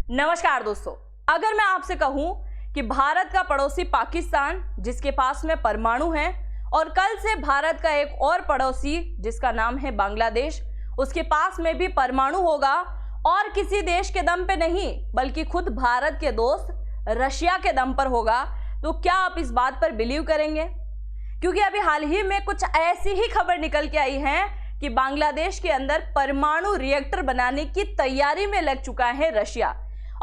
नमस्कार दोस्तों, अगर मैं आपसे कहूं कि भारत का पड़ोसी पाकिस्तान जिसके पास में परमाणु है और कल से भारत का एक और पड़ोसी जिसका नाम है बांग्लादेश, उसके पास में भी परमाणु होगा और किसी देश के दम पे नहीं बल्कि खुद भारत के दोस्त रशिया के दम पर होगा, तो क्या आप इस बात पर बिलीव करेंगे? क्योंकि अभी हाल ही में कुछ ऐसी ही खबर निकल के आई है कि बांग्लादेश के अंदर परमाणु रिएक्टर बनाने की तैयारी में लग चुका है रशिया।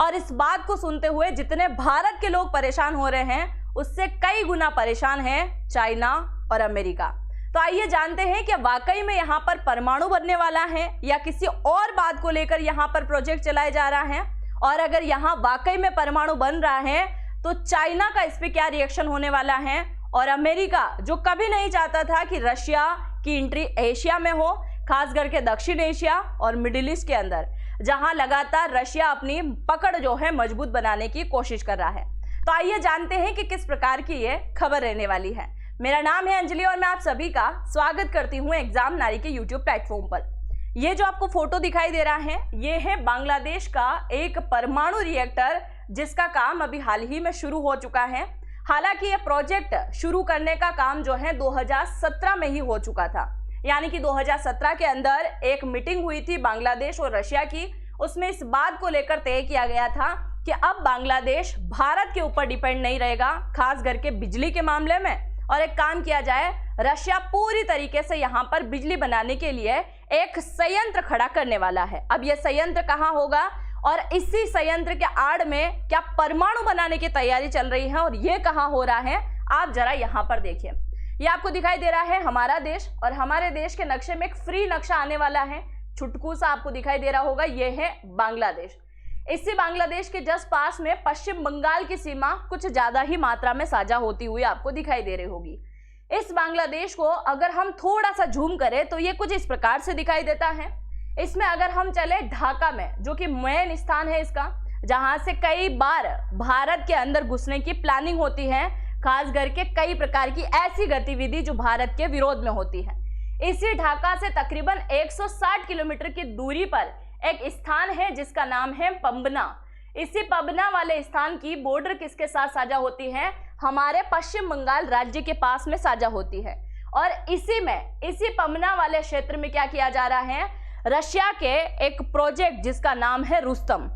और इस बात को सुनते हुए जितने भारत के लोग परेशान हो रहे हैं उससे कई गुना परेशान हैं चाइना और अमेरिका। तो आइए जानते हैं कि वाकई में यहाँ पर परमाणु बनने वाला है या किसी और बात को लेकर यहाँ पर प्रोजेक्ट चलाया जा रहा है। और अगर यहाँ वाकई में परमाणु बन रहा है तो चाइना का इस पर क्या रिएक्शन होने वाला है, और अमेरिका जो कभी नहीं चाहता था कि रशिया की एंट्री एशिया में हो, खास करके दक्षिण एशिया और मिडिल ईस्ट के अंदर, जहां लगातार रशिया अपनी पकड़ जो है मजबूत बनाने की कोशिश कर रहा है। तो आइए जानते हैं कि किस प्रकार की ये खबर रहने वाली है। मेरा नाम है अंजलि और मैं आप सभी का स्वागत करती हूं एग्जाम नारी के यूट्यूब प्लेटफॉर्म पर। ये जो आपको फोटो दिखाई दे रहा है ये है बांग्लादेश का एक परमाणु रिएक्टर जिसका काम अभी हाल ही में शुरू हो चुका है। हालांकि ये प्रोजेक्ट शुरू करने का काम जो है 2017 में ही हो चुका था, यानी कि 2017 के अंदर एक मीटिंग हुई थी बांग्लादेश और रशिया की। उसमें इस बात को लेकर तय किया गया था कि अब बांग्लादेश भारत के ऊपर डिपेंड नहीं रहेगा, खास करके बिजली के मामले में, और एक काम किया जाए, रशिया पूरी तरीके से यहाँ पर बिजली बनाने के लिए एक संयंत्र खड़ा करने वाला है। अब यह संयंत्र कहाँ होगा और इसी संयंत्र के आड़ में क्या परमाणु बनाने की तैयारी चल रही है और ये कहाँ हो रहा है, आप जरा यहाँ पर देखिए। ये आपको दिखाई दे रहा है हमारा देश, और हमारे देश के नक्शे में एक फ्री नक्शा आने वाला है, छुटकू सा आपको दिखाई दे रहा होगा, ये है बांग्लादेश। इसी बांग्लादेश के जस्ट पास में पश्चिम बंगाल की सीमा कुछ ज्यादा ही मात्रा में साझा होती हुई आपको दिखाई दे रही होगी। इस बांग्लादेश को अगर हम थोड़ा सा जूम करें तो ये कुछ इस प्रकार से दिखाई देता है। इसमें अगर हम चले ढाका में, जो कि मेन स्थान है इसका, जहां से कई बार भारत के अंदर घुसने की प्लानिंग होती है, खास करके कई प्रकार की ऐसी गतिविधि जो भारत के विरोध में होती है। इसी ढाका से तकरीबन 160 किलोमीटर की दूरी पर एक स्थान है जिसका नाम है पबना। इसी पबना वाले स्थान की बॉर्डर किसके साथ साझा होती है? हमारे पश्चिम बंगाल राज्य के पास में साझा होती है। और इसी पबना वाले क्षेत्र में क्या किया जा रहा है, रशिया के एक प्रोजेक्ट जिसका नाम है रुस्तम,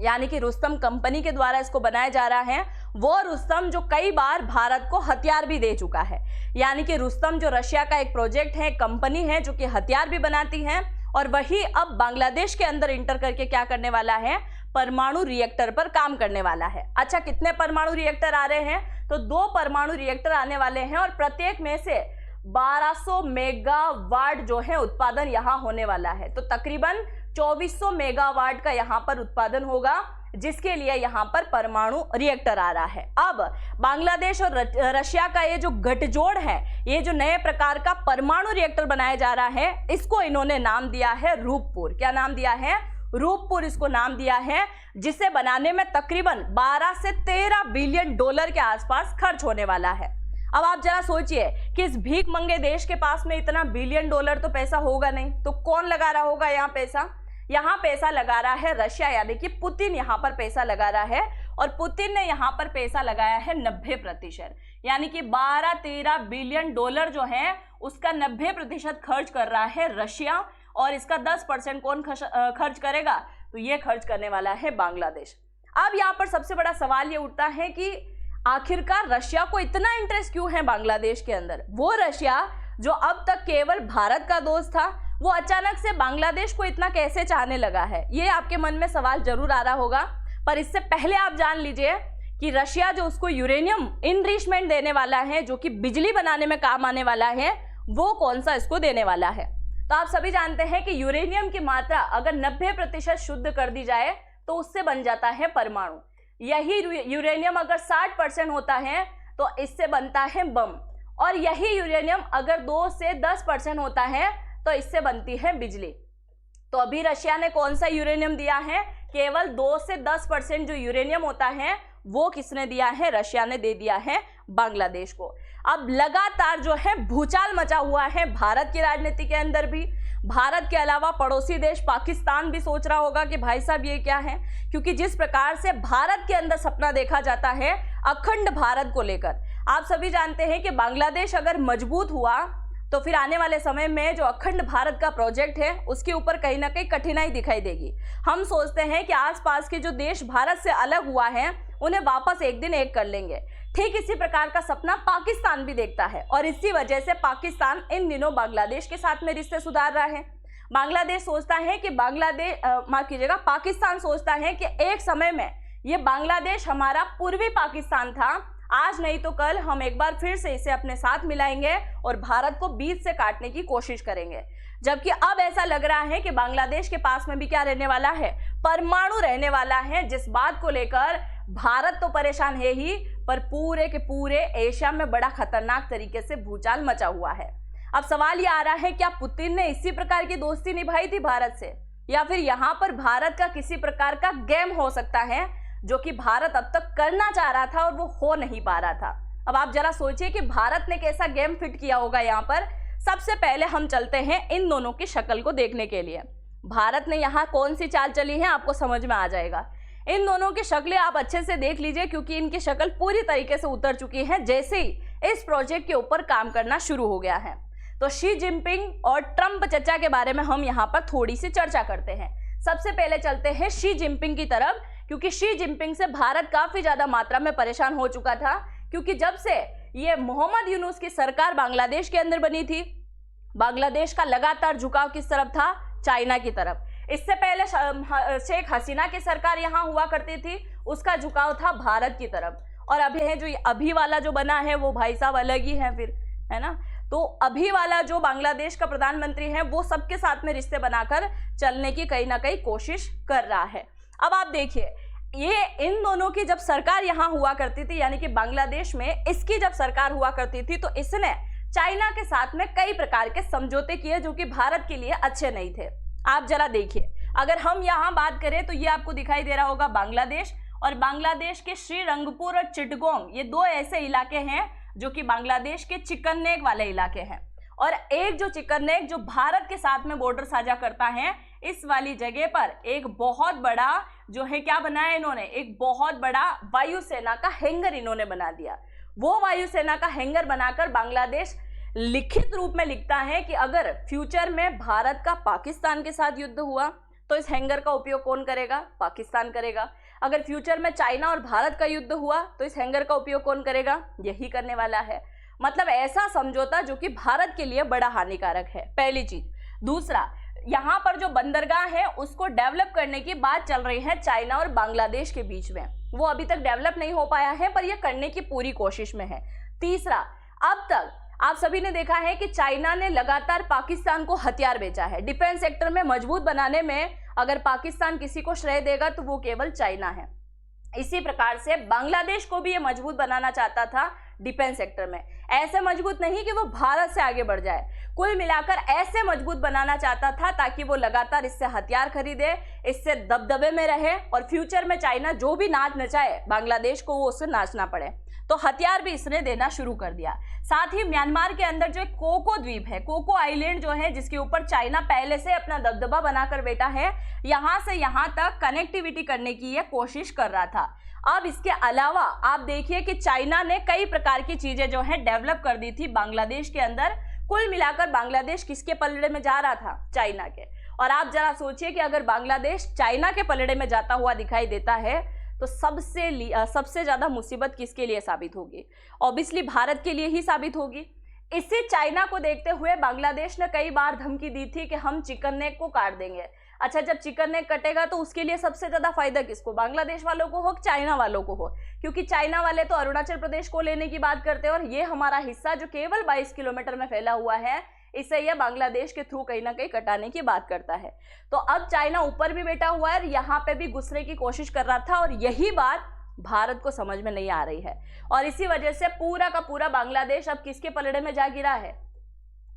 यानी कि रुस्तम कंपनी के द्वारा इसको बनाया जा रहा है। वो रुस्तम जो कई बार भारत को हथियार भी दे चुका है, यानी कि रुस्तम जो रशिया का एक प्रोजेक्ट है, कंपनी है जो कि हथियार भी बनाती है, और वही अब बांग्लादेश के अंदर इंटर करके क्या करने वाला है, परमाणु रिएक्टर पर काम करने वाला है। अच्छा, कितने परमाणु रिएक्टर आ रहे हैं? तो 2 परमाणु रिएक्टर आने वाले हैं और प्रत्येक में से 1200 मेगावाट जो है उत्पादन यहाँ होने वाला है। तो तकरीबन 2400 मेगावाट का यहाँ पर उत्पादन होगा, जिसके लिए यहाँ पर परमाणु रिएक्टर आ रहा है। अब बांग्लादेश और रशिया का ये जो गठजोड़ है, ये जो नए प्रकार का परमाणु रिएक्टर बनाया जा रहा है, इसको इन्होंने नाम दिया है रूपपुर। क्या नाम दिया है? रूपपुर इसको नाम दिया है, जिसे बनाने में तकरीबन 12 से 13 बिलियन डॉलर के आसपास खर्च होने वाला है। अब आप जरा सोचिए कि इस भीख मंगे देश के पास में इतना बिलियन डॉलर तो पैसा होगा नहीं, तो कौन लगा रहा होगा यहाँ पैसा? यहाँ पैसा लगा रहा है रशिया, यानी कि पुतिन यहाँ पर पैसा लगा रहा है। और पुतिन ने यहाँ पर पैसा लगाया है 90%, यानी कि 12-13 बिलियन डॉलर जो है उसका 90% खर्च कर रहा है रशिया, और इसका 10% कौन खर्च करेगा? तो ये खर्च करने वाला है बांग्लादेश। अब यहाँ पर सबसे बड़ा सवाल ये उठता है कि आखिरकार रशिया को इतना इंटरेस्ट क्यों है बांग्लादेश के अंदर? वो रशिया जो अब तक केवल भारत का दोस्त था, वो अचानक से बांग्लादेश को इतना कैसे चाहने लगा है? ये आपके मन में सवाल जरूर आ रहा होगा। पर इससे पहले आप जान लीजिए कि रशिया जो उसको यूरेनियम इनरिचमेंट देने वाला है, जो कि बिजली बनाने में काम आने वाला है, वो कौन सा इसको देने वाला है? तो आप सभी जानते हैं कि यूरेनियम की मात्रा अगर 90% शुद्ध कर दी जाए तो उससे बन जाता है परमाणु। यही यूरेनियम अगर 60% होता है तो इससे बनता है बम, और यही यूरेनियम अगर 2 से 10% होता है तो इससे बनती है बिजली। तो अभी रशिया ने कौन सा यूरेनियम दिया है? केवल 2 से 10% जो यूरेनियम होता है वो किसने दिया है? रशिया ने दे दिया है बांग्लादेश को। अब लगातार जो है भूचाल मचा हुआ है भारत की राजनीति के अंदर भी। भारत के अलावा पड़ोसी देश पाकिस्तान भी सोच रहा होगा कि भाई साहब ये क्या है, क्योंकि जिस प्रकार से भारत के अंदर सपना देखा जाता है अखंड भारत को लेकर, आप सभी जानते हैं कि बांग्लादेश अगर मजबूत हुआ तो फिर आने वाले समय में जो अखंड भारत का प्रोजेक्ट है उसके ऊपर कहीं ना कहीं कठिनाई दिखाई देगी। हम सोचते हैं कि आसपास के जो देश भारत से अलग हुआ है उन्हें वापस एक दिन एक कर लेंगे। ठीक इसी प्रकार का सपना पाकिस्तान भी देखता है और इसी वजह से पाकिस्तान इन दिनों बांग्लादेश के साथ में रिश्ते सुधार रहा है। बांग्लादेश सोचता है कि पाकिस्तान सोचता है कि एक समय में ये बांग्लादेश हमारा पूर्वी पाकिस्तान था, आज नहीं तो कल हम एक बार फिर से इसे अपने साथ मिलाएंगे और भारत को बीच से काटने की कोशिश करेंगे। जबकि अब ऐसा लग रहा है कि बांग्लादेश के पास में भी क्या रहने वाला है, परमाणु रहने वाला है, जिस बात को लेकर भारत तो परेशान है ही, पर पूरे के पूरे एशिया में बड़ा खतरनाक तरीके से भूचाल मचा हुआ है। अब सवाल ये आ रहा है, क्या पुतिन ने इसी प्रकार की दोस्ती निभाई थी भारत से, या फिर यहाँ पर भारत का किसी प्रकार का गेम हो सकता है जो कि भारत अब तक करना चाह रहा था और वो हो नहीं पा रहा था। अब आप जरा सोचिए कि भारत ने कैसा गेम फिट किया होगा यहाँ पर। सबसे पहले हम चलते हैं इन दोनों की शक्ल को देखने के लिए। भारत ने यहाँ कौन सी चाल चली है आपको समझ में आ जाएगा। इन दोनों की शक्लें आप अच्छे से देख लीजिए, क्योंकि इनकी शक्ल पूरी तरीके से उतर चुकी है जैसे ही इस प्रोजेक्ट के ऊपर काम करना शुरू हो गया है। तो शी जिनपिंग और ट्रंप चचा के बारे में हम यहाँ पर थोड़ी सी चर्चा करते हैं। सबसे पहले चलते हैं शी जिनपिंग की तरफ, क्योंकि शी जिनपिंग से भारत काफी ज्यादा मात्रा में परेशान हो चुका था, क्योंकि जब से ये मोहम्मद यूनुस की सरकार बांग्लादेश के अंदर बनी थी, बांग्लादेश का लगातार झुकाव किस तरफ था, चाइना की तरफ। इससे पहले शेख हसीना की सरकार यहाँ हुआ करती थी, उसका झुकाव था भारत की तरफ। और अभी है जो अभी वाला जो बना है वो भाई साहब अलग ही है फिर, है ना। तो अभी वाला जो बांग्लादेश का प्रधानमंत्री है वो सबके साथ में रिश्ते बनाकर चलने की कहीं ना कहीं कोशिश कर रहा है। अब आप देखिए, ये इन दोनों की जब सरकार यहाँ हुआ करती थी, यानी कि बांग्लादेश में इसकी जब सरकार हुआ करती थी, तो इसने चाइना के साथ में कई प्रकार के समझौते किए जो कि भारत के लिए अच्छे नहीं थे। आप जरा देखिए, अगर हम यहाँ बात करें तो ये आपको दिखाई दे रहा होगा बांग्लादेश, और बांग्लादेश के श्रीरंगपुर और चिटगोंग, ये दो ऐसे इलाके हैं जो कि बांग्लादेश के चिकन नेक वाले इलाके हैं। और एक जो चिकन नेक जो भारत के साथ में बॉर्डर साझा करता है, इस वाली जगह पर एक बहुत बड़ा जो है क्या बनाया इन्होंने, एक बहुत बड़ा वायुसेना का हैंगर इन्होंने बना दिया। वो वायुसेना का हैंगर बनाकर बांग्लादेश लिखित रूप में लिखता है कि अगर फ्यूचर में भारत का पाकिस्तान के साथ युद्ध हुआ तो इस हैंगर का उपयोग कौन करेगा, पाकिस्तान करेगा। अगर फ्यूचर में चाइना और भारत का युद्ध हुआ तो इस हैंगर का उपयोग कौन करेगा, यही करने वाला है। मतलब ऐसा समझौता जो कि भारत के लिए बड़ा हानिकारक है, पहली चीज। दूसरा, यहाँ पर जो बंदरगाह है उसको डेवलप करने की बात चल रही है चाइना और बांग्लादेश के बीच में, वो अभी तक डेवलप नहीं हो पाया है, पर यह करने की पूरी कोशिश में है। तीसरा, अब तक आप सभी ने देखा है कि चाइना ने लगातार पाकिस्तान को हथियार बेचा है। डिफेंस सेक्टर में मजबूत बनाने में अगर पाकिस्तान किसी को श्रेय देगा तो वो केवल चाइना है। इसी प्रकार से बांग्लादेश को भी ये मजबूत बनाना चाहता था डिफेंस सेक्टर में, ऐसे मजबूत नहीं कि वो भारत से आगे बढ़ जाए, कुल मिलाकर ऐसे मजबूत बनाना चाहता था ताकि वो लगातार इससे हथियार खरीदे, इससे दबदबे में रहे, और फ्यूचर में चाइना जो भी नाच नचाए बांग्लादेश को वो उससे नाचना पड़े। तो हथियार भी इसने देना शुरू कर दिया। साथ ही म्यांमार के अंदर जो कोको द्वीप है, कोको आइलैंड जो है, जिसके ऊपर चाइना पहले से अपना दबदबा बनाकर बैठा है, यहाँ से यहाँ तक कनेक्टिविटी करने की ये कोशिश कर रहा था। अब इसके अलावा आप देखिए कि चाइना ने कई प्रकार की चीजें जो है डेवलप कर दी थी बांग्लादेश के अंदर। कुल मिलाकर बांग्लादेश किसके पलड़े में जा रहा था, चाइना के। और आप जरा सोचिए कि अगर बांग्लादेश चाइना के पलड़े में जाता हुआ दिखाई देता है तो सबसे ज्यादा मुसीबत किसके लिए साबित होगी, ऑब्वियसली भारत के लिए ही साबित होगी। इसी चाइना को देखते हुए बांग्लादेश ने कई बार धमकी दी थी कि हम चिकन नेक को काट देंगे। अच्छा, जब चिकन नेक कटेगा तो उसके लिए सबसे ज्यादा फायदा किसको, बांग्लादेश वालों को हो, चाइना वालों को हो, क्योंकि चाइना वाले तो अरुणाचल प्रदेश को लेने की बात करते हैं, और ये हमारा हिस्सा जो केवल 22 किलोमीटर में फैला हुआ है, इसे यह बांग्लादेश के थ्रू कहीं ना कहीं कटाने की बात करता है। तो अब चाइना ऊपर भी बैठा हुआ है और यहाँ पे भी घुसने की कोशिश कर रहा था, और यही बात भारत को समझ में नहीं आ रही है। और इसी वजह से पूरा का पूरा बांग्लादेश अब किसके पलड़े में जा गिरा है,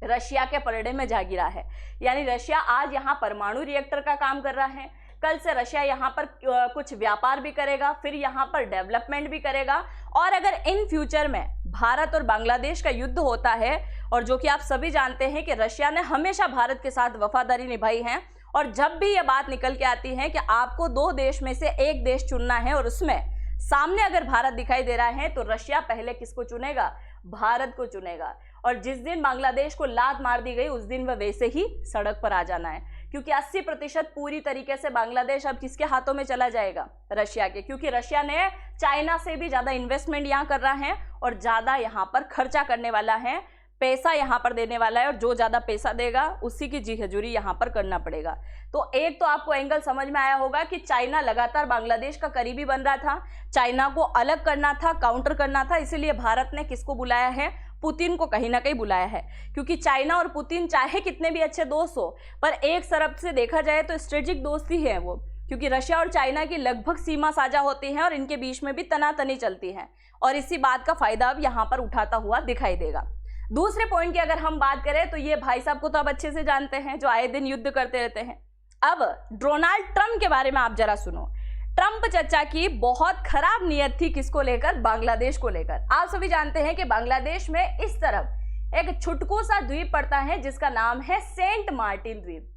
रशिया के पलड़े में जा गिरा है। यानी रशिया आज यहाँ परमाणु रिएक्टर का काम कर रहा है, कल से रशिया यहाँ पर कुछ व्यापार भी करेगा, फिर यहाँ पर डेवलपमेंट भी करेगा। और अगर इन फ्यूचर में भारत और बांग्लादेश का युद्ध होता है, और जो कि आप सभी जानते हैं कि रशिया ने हमेशा भारत के साथ वफादारी निभाई है, और जब भी ये बात निकल के आती है कि आपको दो देश में से एक देश चुनना है और उसमें सामने अगर भारत दिखाई दे रहा है, तो रशिया पहले किसको चुनेगा? भारत को चुनेगा। और जिस दिन बांग्लादेश को लात मार दी गई, उस दिन वह वैसे ही सड़क पर आ जाना है, क्योंकि 80% पूरी तरीके से बांग्लादेश अब किसके हाथों में चला जाएगा? रशिया के, क्योंकि रशिया ने चाइना से भी ज्यादा इन्वेस्टमेंट यहाँ कर रहा है और ज्यादा यहाँ पर खर्चा करने वाला है, पैसा यहाँ पर देने वाला है, और जो ज्यादा पैसा देगा उसी की जी हजूरी यहाँ पर करना पड़ेगा। तो एक तो आपको एंगल समझ में आया होगा कि चाइना लगातार बांग्लादेश का करीबी बन रहा था, चाइना को अलग करना था, काउंटर करना था, इसीलिए भारत ने किसको बुलाया है? पुतिन को कहीं ना कहीं बुलाया है, क्योंकि चाइना और पुतिन चाहे कितने भी अच्छे दोस्त हो, पर एक तरफ से देखा जाए तो स्ट्रेटेजिक दोस्ती है वो, क्योंकि रशिया और चाइना की लगभग सीमा साझा होती है और इनके बीच में भी तनातनी चलती है, और इसी बात का फायदा अब यहाँ पर उठाता हुआ दिखाई देगा। दूसरे पॉइंट की अगर हम बात करें तो ये भाई साहब को तो अब अच्छे से जानते हैं, जो आए दिन युद्ध करते रहते हैं। अब डोनाल्ड ट्रंप के बारे में आप जरा सुनो। ट्रंप चचा की बहुत खराब नियत थी, किसको लेकर? बांग्लादेश को लेकर। आप सभी जानते हैं कि बांग्लादेश में इस तरफ एक छुटकू सा द्वीप पड़ता है जिसका नाम है सेंट मार्टिन द्वीप।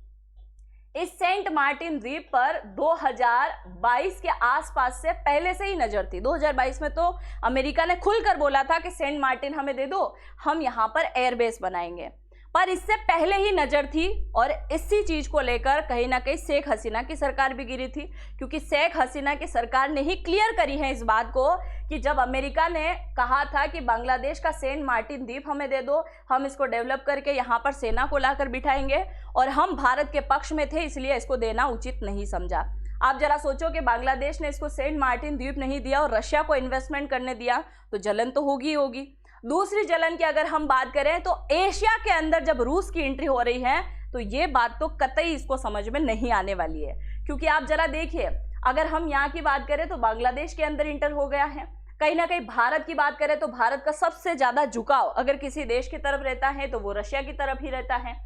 इस सेंट मार्टिन द्वीप पर 2022 के आसपास से पहले से ही नजर थी। 2022 में तो अमेरिका ने खुलकर बोला था कि सेंट मार्टिन हमें दे दो, हम यहाँ पर एयरबेस बनाएंगे, पर इससे पहले ही नजर थी। और इसी चीज को लेकर कहीं ना कहीं शेख हसीना की सरकार भी गिरी थी, क्योंकि शेख हसीना की सरकार ने ही क्लियर करी है इस बात को कि जब अमेरिका ने कहा था कि बांग्लादेश का सेंट मार्टिन द्वीप हमें दे दो, हम इसको डेवलप करके यहाँ पर सेना को लाकर बिठाएंगे, और हम भारत के पक्ष में थे, इसलिए इसको देना उचित नहीं समझा। आप जरा सोचो कि बांग्लादेश ने इसको सेंट मार्टिन द्वीप नहीं दिया और रशिया को इन्वेस्टमेंट करने दिया, तो जलन तो होगी होगी। दूसरी जलन की अगर हम बात करें तो एशिया के अंदर जब रूस की एंट्री हो रही है, तो ये बात तो कतई इसको समझ में नहीं आने वाली है, क्योंकि आप जरा देखिए, अगर हम यहाँ की बात करें तो बांग्लादेश के अंदर इंटर हो गया है। कहीं ना कहीं भारत की बात करें तो भारत का सबसे ज्यादा झुकाव अगर किसी देश की तरफ रहता है तो वो रशिया की तरफ ही रहता है।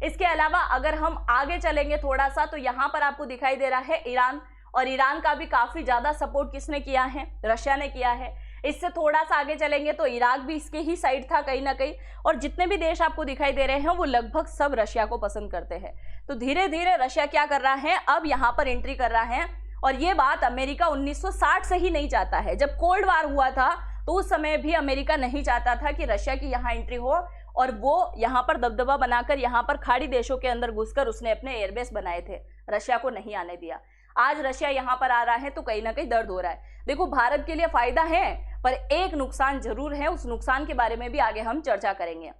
इसके अलावा अगर हम आगे चलेंगे थोड़ा सा, तो यहाँ पर आपको दिखाई दे रहा है ईरान, और ईरान का भी काफी ज्यादा सपोर्ट किसने किया है? रशिया ने किया है। इससे थोड़ा सा आगे चलेंगे तो इराक भी इसके ही साइड था कहीं ना कहीं, और जितने भी देश आपको दिखाई दे रहे हैं वो लगभग सब रशिया को पसंद करते हैं। तो धीरे धीरे रशिया क्या कर रहा है? अब यहाँ पर एंट्री कर रहा है, और ये बात अमेरिका 1960 से ही नहीं चाहता है। जब कोल्ड वार हुआ था तो उस समय भी अमेरिका नहीं चाहता था कि रशिया की यहाँ एंट्री हो, और वो यहाँ पर दबदबा बनाकर यहाँ पर खाड़ी देशों के अंदर घुसकर उसने अपने एयरबेस बनाए थे, रशिया को नहीं आने दिया। आज रशिया यहाँ पर आ रहा है तो कहीं ना कहीं दर्द हो रहा है। देखो, भारत के लिए फायदा है, पर एक नुकसान जरूर है, उस नुकसान के बारे में भी आगे हम चर्चा करेंगे।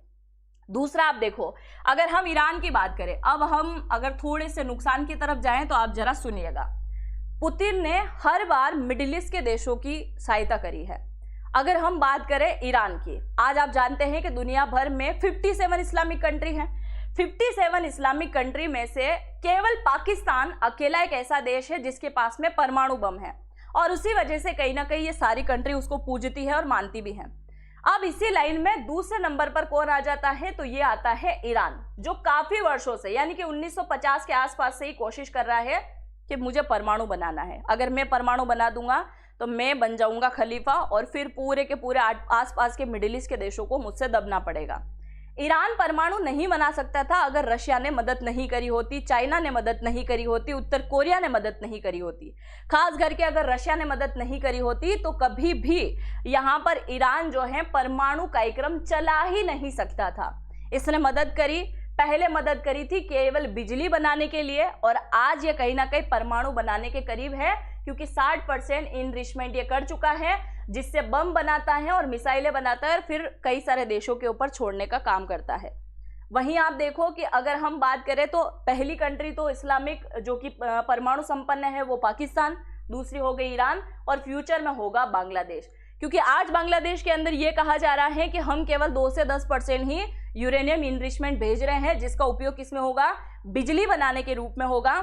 दूसरा, आप देखो, अगर हम ईरान की बात करें, अब हम अगर थोड़े से नुकसान की तरफ जाएं तो आप जरा सुनिएगा। पुतिन ने हर बार मिडिल ईस्ट के देशों की सहायता करी है। अगर हम बात करें ईरान की, आज आप जानते हैं कि दुनिया भर में 57 इस्लामिक कंट्री हैं। 57 इस्लामिक कंट्री में से केवल पाकिस्तान अकेला एक ऐसा देश है जिसके पास में परमाणु बम है, और उसी वजह से कहीं ना कहीं ये सारी कंट्री उसको पूजती है और मानती भी है। अब इसी लाइन में दूसरे नंबर पर कौन आ जाता है? तो ये आता है ईरान, जो काफी वर्षों से यानी कि 1950 के आसपास से ही कोशिश कर रहा है कि मुझे परमाणु बनाना है, अगर मैं परमाणु बना दूंगा तो मैं बन जाऊंगा खलीफा, और फिर पूरे के पूरे आसपास के मिडिल ईस्ट के देशों को मुझसे दबना पड़ेगा। ईरान परमाणु नहीं बना सकता था अगर रशिया ने मदद नहीं करी होती, चाइना ने मदद नहीं करी होती, उत्तर कोरिया ने मदद नहीं करी होती। खास करके अगर रशिया ने मदद नहीं करी होती तो कभी भी यहाँ पर ईरान जो है परमाणु कार्यक्रम चला ही नहीं सकता था। इसने मदद करी, पहले मदद करी थी केवल बिजली बनाने के लिए, और आज ये कहीं ना कहीं परमाणु बनाने के करीब है, क्योंकि 60% इनरिचमेंट ये कर चुका है, जिससे बम बनाता है और मिसाइलें बनाता है और फिर कई सारे देशों के ऊपर छोड़ने का काम करता है। वहीं आप देखो कि अगर हम बात करें तो पहली कंट्री तो इस्लामिक जो कि परमाणु संपन्न है वो पाकिस्तान, दूसरी हो गई ईरान, और फ्यूचर में होगा बांग्लादेश। क्योंकि आज बांग्लादेश के अंदर ये कहा जा रहा है कि हम केवल 2 से 10% ही यूरेनियम इनरिचमेंट भेज रहे हैं, जिसका उपयोग किसमें होगा? बिजली बनाने के रूप में होगा,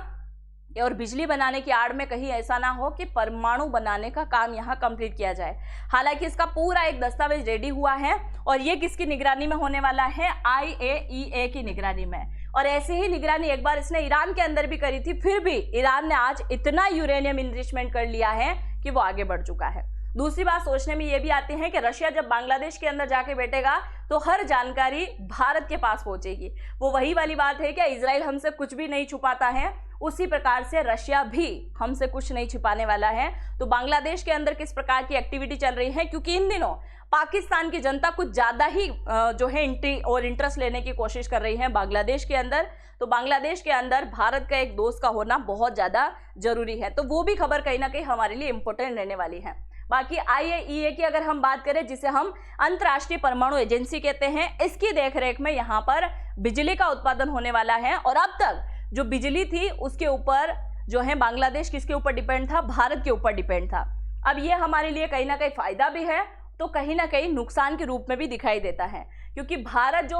और बिजली बनाने की आड़ में कहीं ऐसा ना हो कि परमाणु बनाने का काम यहाँ कंप्लीट किया जाए। हालांकि इसका पूरा एक दस्तावेज रेडी हुआ है, और ये किसकी निगरानी में होने वाला है? IAEA की निगरानी में। और ऐसे ही निगरानी एक बार इसने ईरान के अंदर भी करी थी, फिर भी ईरान ने आज इतना यूरेनियम इनरिचमेंट कर लिया है कि वो आगे बढ़ चुका है। दूसरी बात सोचने में ये भी आती है कि रशिया जब बांग्लादेश के अंदर जाके बैठेगा तो हर जानकारी भारत के पास पहुंचेगी। वो वही वाली बात है कि इजराइल हमसे कुछ भी नहीं छुपाता है, उसी प्रकार से रशिया भी हमसे कुछ नहीं छिपाने वाला है। तो बांग्लादेश के अंदर किस प्रकार की एक्टिविटी चल रही है, क्योंकि इन दिनों पाकिस्तान की जनता कुछ ज़्यादा ही जो है एंट्री और इंटरेस्ट लेने की कोशिश कर रही है बांग्लादेश के अंदर। तो बांग्लादेश के अंदर भारत का एक दोस्त का होना बहुत ज़्यादा जरूरी है। तो वो भी खबर कहीं ना कहीं हमारे लिए इंपॉर्टेंट रहने वाली है। बाकी IAEA की अगर हम बात करें, जिसे हम अंतर्राष्ट्रीय परमाणु एजेंसी कहते हैं, इसकी देखरेख में यहाँ पर बिजली का उत्पादन होने वाला है। और अब तक जो बिजली थी उसके ऊपर जो है बांग्लादेश किसके ऊपर डिपेंड था, भारत के ऊपर डिपेंड था। अब ये हमारे लिए कहीं ना कहीं फायदा भी है तो कहीं ना कहीं नुकसान के रूप में भी दिखाई देता है, क्योंकि भारत जो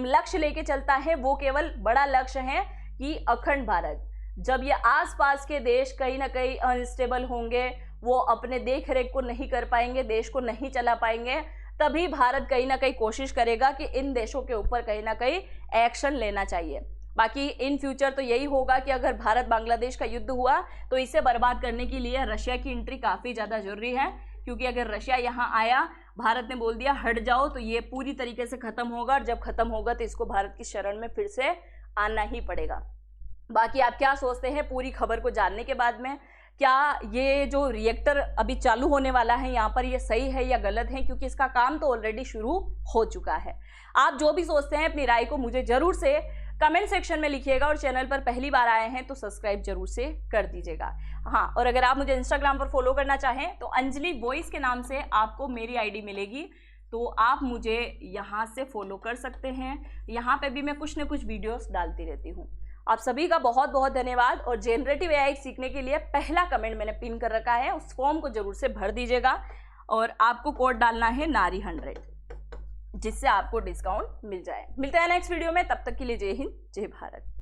लक्ष्य लेके चलता है वो केवल बड़ा लक्ष्य है कि अखंड भारत। जब ये आसपास के देश कहीं ना कहीं अनस्टेबल होंगे, वो अपने देख रेख को नहीं कर पाएंगे, देश को नहीं चला पाएंगे, तभी भारत कहीं ना कहीं कोशिश करेगा कि इन देशों के ऊपर कहीं ना कहीं एक्शन लेना चाहिए। बाकी इन फ्यूचर तो यही होगा कि अगर भारत बांग्लादेश का युद्ध हुआ तो इसे बर्बाद करने के लिए रशिया की एंट्री काफ़ी ज़्यादा जरूरी है, क्योंकि अगर रशिया यहाँ आया, भारत ने बोल दिया हट जाओ, तो ये पूरी तरीके से ख़त्म होगा। और जब ख़त्म होगा तो इसको भारत की शरण में फिर से आना ही पड़ेगा। बाकी आप क्या सोचते हैं पूरी खबर को जानने के बाद में, क्या ये जो रिएक्टर अभी चालू होने वाला है यहाँ पर ये सही है या गलत है, क्योंकि इसका काम तो ऑलरेडी शुरू हो चुका है। आप जो भी सोचते हैं अपनी राय को मुझे जरूर से कमेंट सेक्शन में लिखिएगा, और चैनल पर पहली बार आए हैं तो सब्सक्राइब जरूर से कर दीजिएगा। हाँ, और अगर आप मुझे इंस्टाग्राम पर फॉलो करना चाहें तो अंजलि वॉइस के नाम से आपको मेरी आईडी मिलेगी, तो आप मुझे यहाँ से फॉलो कर सकते हैं। यहाँ पे भी मैं कुछ न कुछ वीडियोस डालती रहती हूँ। आप सभी का बहुत बहुत धन्यवाद। और जेनरेटिव AI सीखने के लिए पहला कमेंट मैंने पिन कर रखा है, उस फॉर्म को जरूर से भर दीजिएगा, और आपको कोड डालना है नारी100, जिससे आपको डिस्काउंट मिल जाए। मिलते हैं नेक्स्ट वीडियो में, तब तक के लिए जय हिंद, जय भारत।